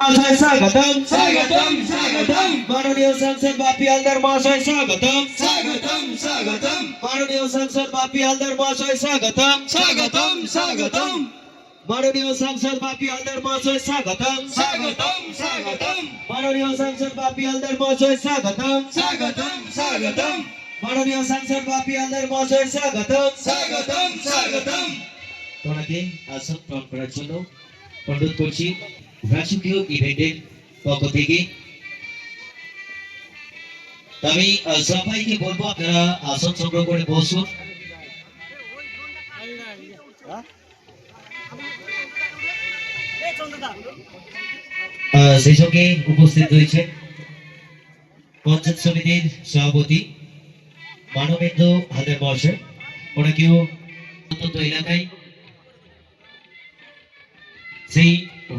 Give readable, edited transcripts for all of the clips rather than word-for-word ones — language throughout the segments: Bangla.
स्वागतम स्वागतम स्वागतम माननीय सांसद बापी हलदर महाशय स्वागतम स्वागतम स्वागतम माननीय सांसद बापी हलदर महाशय स्वागतम स्वागतम स्वागतम माननीय सांसद बापी हलदर महाशय स्वागतम स्वागतम स्वागतम माननीय सांसद बापी हलदर महाशय स्वागतम स्वागतम स्वागतम माननीय सांसद बापी हलदर महाशय स्वागतम स्वागतम स्वागतम তোমাকে আসন গ্রহণ করার জন্য অনুরোধ করছি রাজকীয় ইভেন্টের পক্ষ থেকে। আমি সবাইকে বলবো আপনারা আসন সংগ্রহ করে বসুন। সেই সঙ্গে উপস্থিত রয়েছে পঞ্চায়েত সমিতির সভাপতি মানবেন্দ্র হালদার মহাশয়। ওনাকেও অত্যন্ত এলাকায় সেই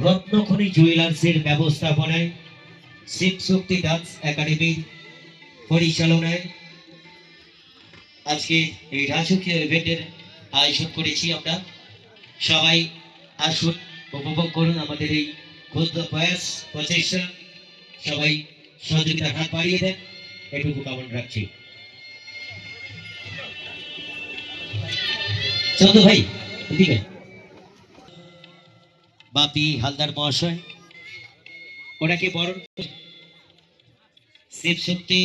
রত্নখনি জুয়েলার্সের ব্যবস্থাপনায় শিব শক্তি ডান্স একাডেমির পরিচালনায় আজকে এই রাজকীয় ইভেন্টের আয়োজন করেছি আমরা। সবাই আসুন, উপভোগ করুন আমাদের এই ক্ষুদ্র প্রয়াস প্রচেষ্টা। সবাই সহযোগিতার হাত বাড়িয়ে দেন, এটুকু কামনা রাখছি। চন্দ্র ভাই ঠিক আছে। বাপি হালদার মহাশয় ওনাকে বরণ শিব শক্তি